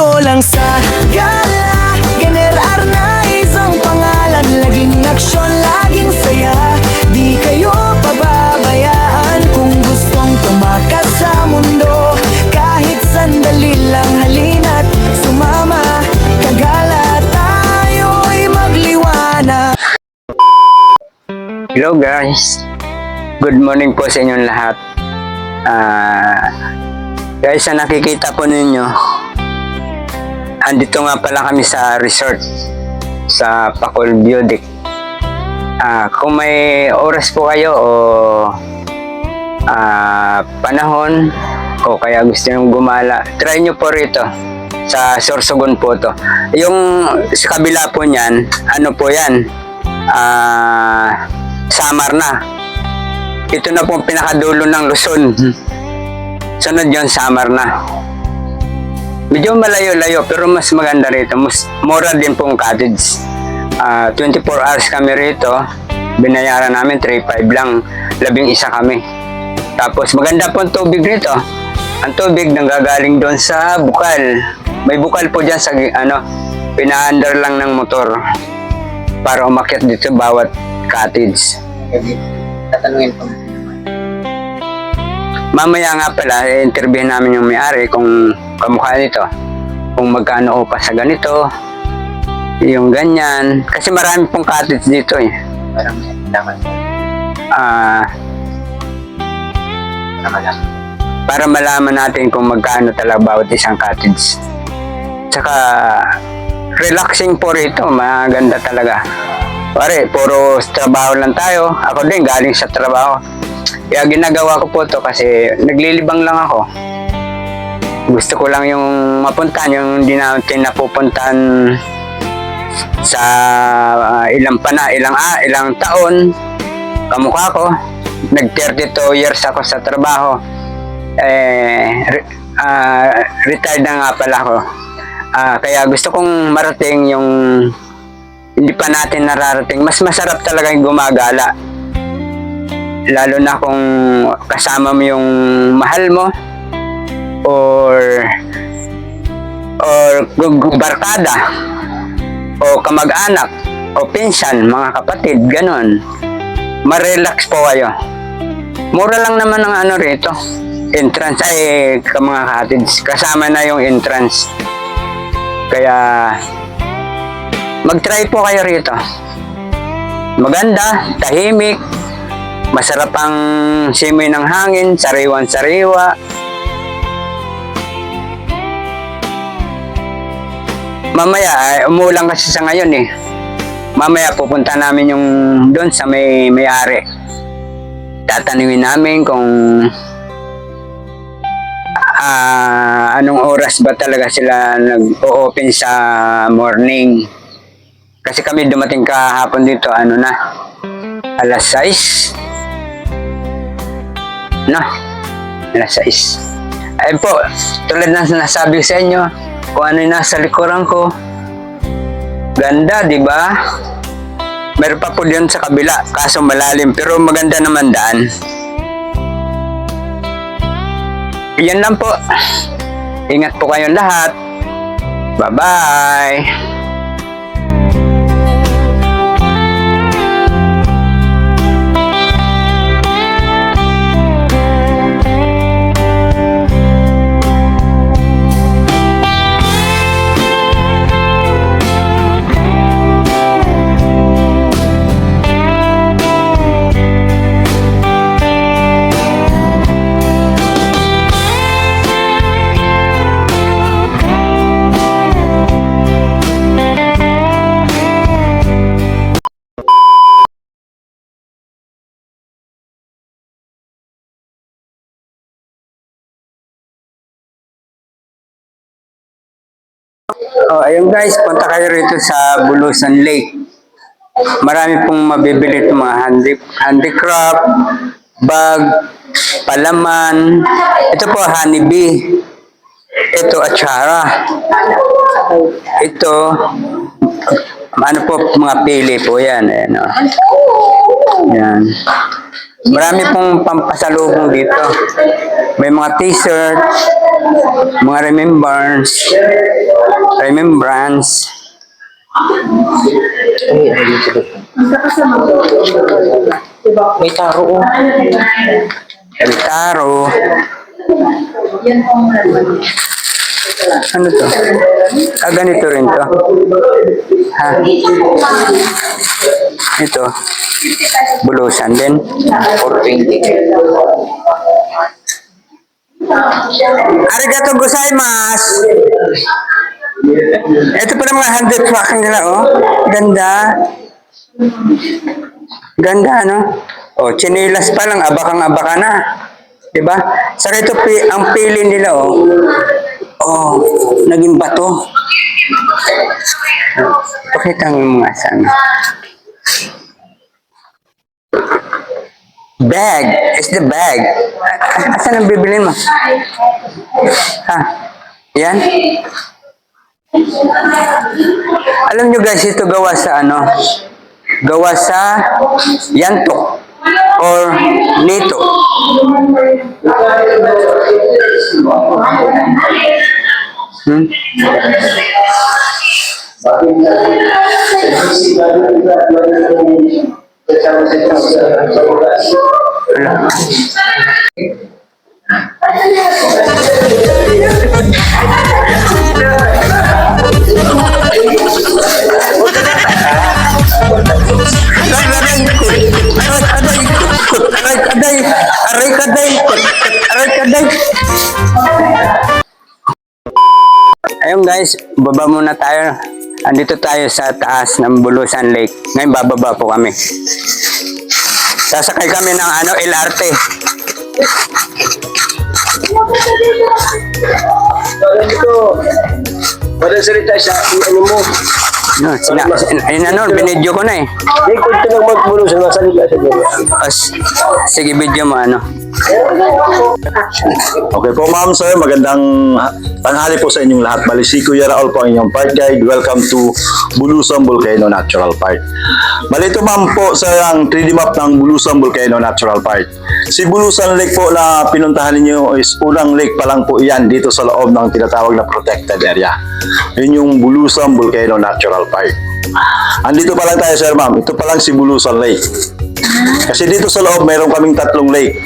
dito lang sa gala. Generar na isang pangalan, laging aksyon, laging saya. Di kayo pababayaan kung gustong tumakas sa mundo. Kahit sandali lang, halina't sumama. Kagala tayo'y magliwanag. Hello guys, good morning po sa inyong lahat. Guys, na nakikita po ninyo, andito nga pala kami sa resort sa Pacol Beautic. Kung may oras po kayo o panahon o kaya gusto nyo gumala, try nyo po rito sa Sorsogon po to. Yung sa kabila po nyan, ano po yan, Samar na. Ito na po ang pinakadulo ng Luzon. Sunod yun, Samar na. Medyo malayo-layo pero mas maganda rito. Mas mura din pong cottage. 24 hours kami rito. Binayaran namin 3,500 lang. 11 kami. Tapos maganda po ang tubig rito. Ang tubig nanggagaling doon sa bukal. May bukal po dyan sa pina-under lang ng motor para umakyat dito bawat cottage. Tatanungin po. Mamaya nga pala, interviewin namin yung may-ari kung kamukha nito. Kung magkano upa sa ganito, yung ganyan. Kasi marami pong cottage dito eh. Parang may laman po. Para malaman natin kung magkano talaga bawat isang cottage. Tsaka, relaxing po rito. Maganda talaga. Pare, puro trabaho lang tayo. Ako din, galing sa trabaho. Kaya ginagawa ko po to kasi naglilibang lang ako. Gusto ko lang yung mapuntahan, yung hindi natin napupuntahan sa ilang taon. Kamukha ko, nag-32 years ako sa trabaho. Retired na nga pala ako. Kaya gusto kong marating yung hindi pa natin nararating. Mas masarap talaga yung gumagala. Lalo na kung kasama mo yung mahal mo or barkada o kamag-anak o pinsan, mga kapatid, ganon. Ma-relax po kayo. Mura lang naman ang ano rito. Entrance ay mga cottage. Kasama na yung entrance. Kaya mag-try po kayo rito. Maganda, tahimik. Masarap ang simoy ng hangin, sariwan-sariwa. Mamaya, umuulan kasi sa ngayon eh. Mamaya pupunta namin yung doon sa may-ari. Tatanungin namin kung anong oras ba talaga sila nag-o-open sa morning. Kasi kami dumating kahapon dito, alas 6. Alas 6. Ayun po, tulad ng sinasabi ko sa inyo, kung ano yung nasa likuran ko. Ganda, di ba? Meron pa po diyan sa kabila, kaso malalim, pero maganda naman daan. Yan lang po. Ingat po kayong lahat. Bye-bye. Ayun guys, punta kayo rito sa Bulusan Lake. Marami pong mabibili itong mga handicraft, bag, palaman. Ito po, honeybee. Ito, atsara. Ito, ano po, mga pili po yan. Ayan, Yan. Marami pong pampasalubong dito. May mga t-shirt, mga remembrance. May taro oh. Taro. Ano to? Ganito rin to. Ha? Ito. Bulusan din. 420. Arigato gozaimasu. Ito pa mga handed packing nila, oh. Ganda. Ganda, no? Oh, chinelas pa lang, abakang-abaka na. Diba? Saka ito, ang pili nila, oh. Oh, naging bato. Pakita mo mga sana. Bag. It's the bag. Asan ang bibilin mo? Ha? Yan? Alam nyo guys, ito gawa sa ano? Gawa sa yanto or nito. Wala. Ayun guys, baba muna tayo. Andito tayo sa taas ng Bulusan Lake. Ngayon bababa po kami. Sasakay kami ng LRT. Pada cerita siya, ano mo? No, binidyo ko na eh. Hindi, kung ito lang magpulo sa mga salita sa dito. Sige, video mo ano. Okay po ma'am sir, magandang tanghali po sa inyong lahat. Bali si Kuya Raul po ang inyong park guide. Welcome to Bulusan Volcano Natural Park. Bali ito ma'am po sa ang 3D map ng Bulusan Volcano Natural Park. Si Bulusan Lake po na pinuntahan ninyo is unang lake pa lang po iyan dito sa loob ng tinatawag na protected area. Yun yung Bulusan Volcano Natural Park. Andito pa lang tayo sir ma'am, ito pa lang si Bulusan Lake. Kasi dito sa loob mayroon kaming tatlong lake.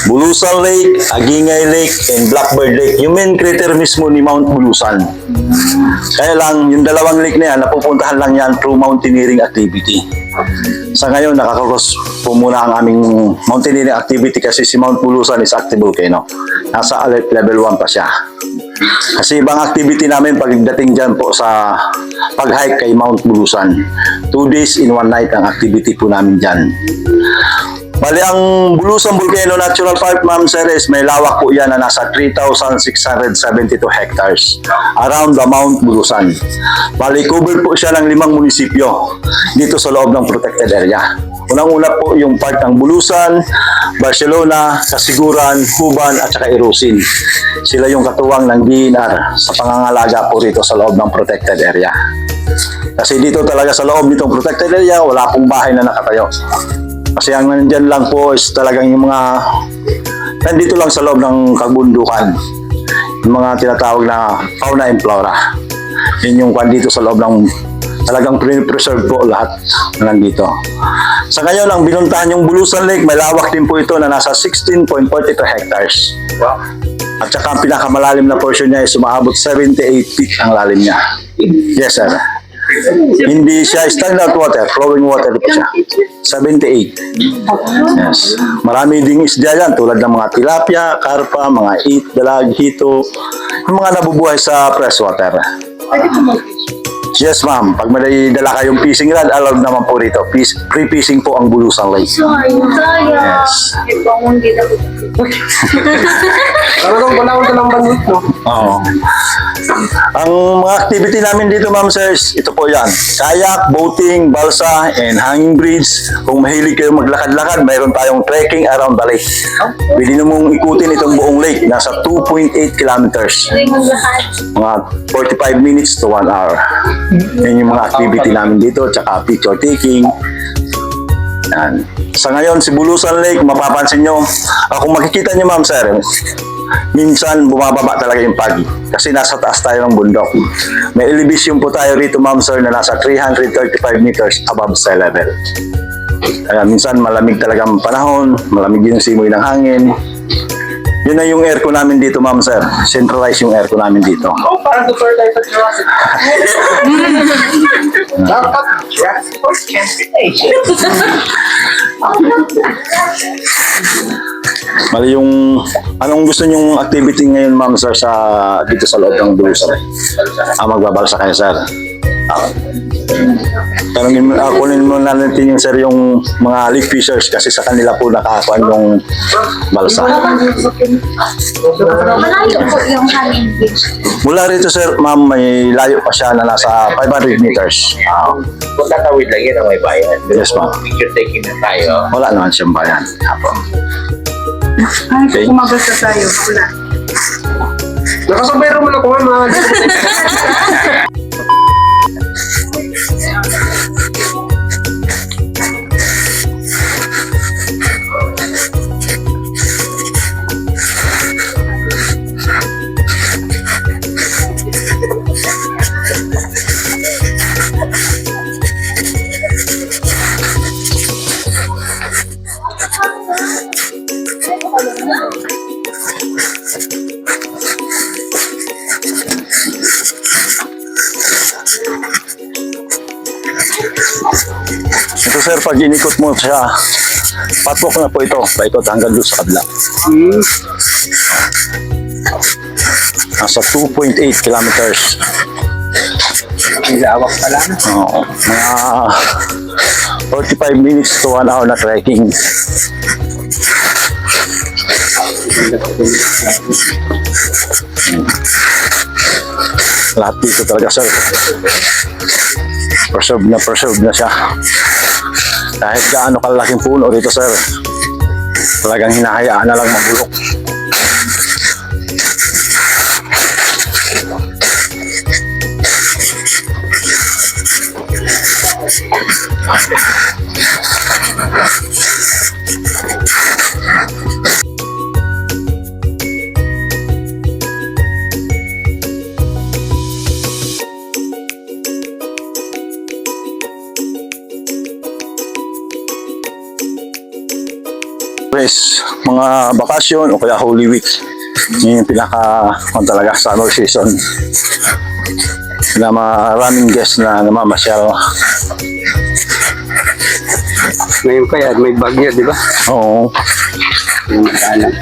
Bulusan Lake, Agingay Lake, and Blackbird Lake. Yung main crater mismo ni Mount Bulusan. Kaya lang, yung dalawang lake na yan, napupuntahan lang yan through mountaineering activity. Sa ngayon, nakakross po muna ang aming mountaineering activity kasi si Mount Bulusan is active volcano. Nasa alert level 1 pa siya. Kasi ibang activity namin pagdating dyan po sa pag-hike kay Mount Bulusan. 2 days in 1 night ang activity po namin dyan. Bali, ang Bulusan Volcano Natural Park, ma'am sir, is may lawak po yan na nasa 3,672 hectares around the Mount Bulusan. Bali, covered po siya ng 5 munisipyo dito sa loob ng protected area. Unang-una po yung part ng Bulusan, Barcelona, Kasiguran, Huban, at saka Irusin. Sila yung katuwang ng DNR sa pangangalaga po rito sa loob ng protected area. Kasi dito talaga sa loob nitong protected area, wala pong bahay na nakatayo. Kasi ang nandyan lang po is talagang yung mga nandito lang sa loob ng kabundukan. Yung mga tinatawag na fauna and flora. Yun yung kwan dito sa loob ng talagang preserve po lahat na nandito. Sa ngayon, ang binuntahan yung Bulusan Lake, may lawak din po ito na nasa 16.42 hectares. At saka ang pinakamalalim na portion niya ay sumaabot 78 feet ang lalim niya. Yes, sir. Hindi siya stagnant water, flowing water po siya. 78. Yes. Marami ding isda yan tulad ng mga tilapia, karpa, mga dalag, hito, yung mga nabubuhay sa freshwater. Yes, ma'am. Pag may dala kayong fishing rod, allowed naman po rito. Free fishing po ang Bulusan Lake. Yes. Talagang panahon ka ng bandit, no? Oo. Ang mga activity namin dito, ma'am sirs, ito po yan. Kayak, boating, balsa, and hanging bridge. Kung mahilig kayo maglakad-lakad, mayroon tayong trekking around the lake. Pwede na mong ikutin itong buong lake. Nasa 2.8 kilometers. Mga 45 minutes to 1 hour. Yan yung mga activity namin dito, tsaka picture taking. Yan. Sa ngayon, si Bulusan Lake, mapapansin nyo, kung makikita nyo ma'am sir, minsan bumababa talaga yung pagi kasi nasa taas tayo ng bundok. May elevation po tayo rito ma'am sir na nasa 335 meters above sea level. Kaya minsan malamig talaga ang panahon, malamig yung simoy ng hangin. Yun na yung aircon namin dito ma'am sir. Centralized yung aircon namin dito. Oh, parang super tayo sa Jurassic. Dapat Jurassic Park transportation. Mali yung anong gusto nyong activity ngayon ma'am sir sa dito sa loob ng Bulusan? Magbabalsa kayo sir. Tanungin mo, kunin mo na natin yung sir yung mga lake fishers kasi sa kanila po nakakuan yung balsa. Malayo po yung hangin beach. Mula rito sir, ma'am, may layo pa siya na nasa 500 meters. Kung tatawid lang yun ang may bayan. Yes, ma'am. Picture taking na tayo. Wala naman siyang bayan. Okay. Kumabasa tayo. Wala. Nakasabay mo na ko mga Ito sir, pag inikot mo siya, patok na po ito. Paikot hanggang doon sa kabila. Nasa 2.8 kilometers. Ilawak pala. Oo. Mga 45 minutes to 1 hour na trekking. Lahat dito talaga sir. Preserve na siya. Kahit gaano kalaking puno dito sir, talagang hinahayaan na lang mabulok. Mga bakasyon o kaya Holy Week, yun yung pinaka talaga summer season na maraming guests na namamasyal. Ngayon kaya may bagyo, di ba? Oo. Yung madalang.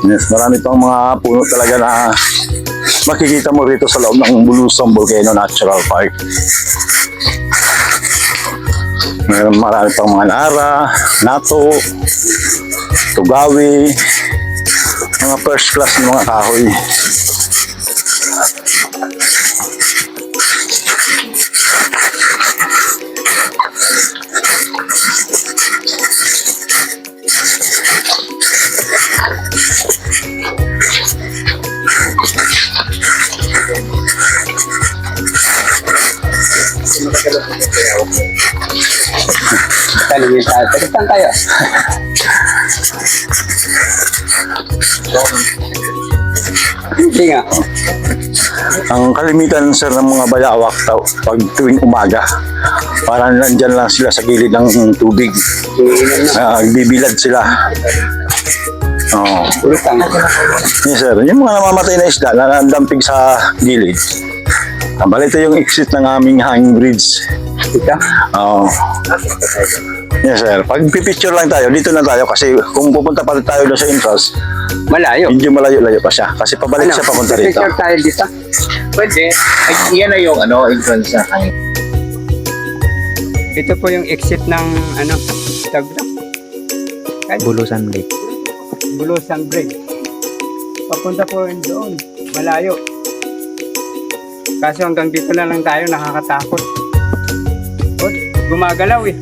Yes, marami pang mga puno talaga na makikita mo rito sa loob ng Bulusan Volcano Natural Park. Marami pang mga nara, nato, tugawi, mga first class ng mga kahoy. Talingin tayo. Saan tayo? Hindi nga. Ang kalimitan sir ng mga bayawak pag tuwing umaga, parang nandyan lang sila sa gilid ng tubig. Bibilad sila. Oo. Ulutang. Yes sir, yung mga namamatay na isda na nandampig sa gilid. Bali ito yung exit ng aming hanging bridge. Ito? Oo. Yes sir, pag pipicture lang tayo, dito na tayo kasi kung pupunta pa tayo doon sa entrance, Malayo. medyo malayo-layo pa siya kasi pabalik siya papunta rito. Picture tayo dito. Pwede. Ay, yan na yung entrance sa hangin. Ito po yung exit ng tawag na? Bulusan Lake. Bulusan Bridge. Papunta po yun doon. Malayo. Kaso hanggang dito na lang tayo, nakakatakot. Oh, gumagalaw eh.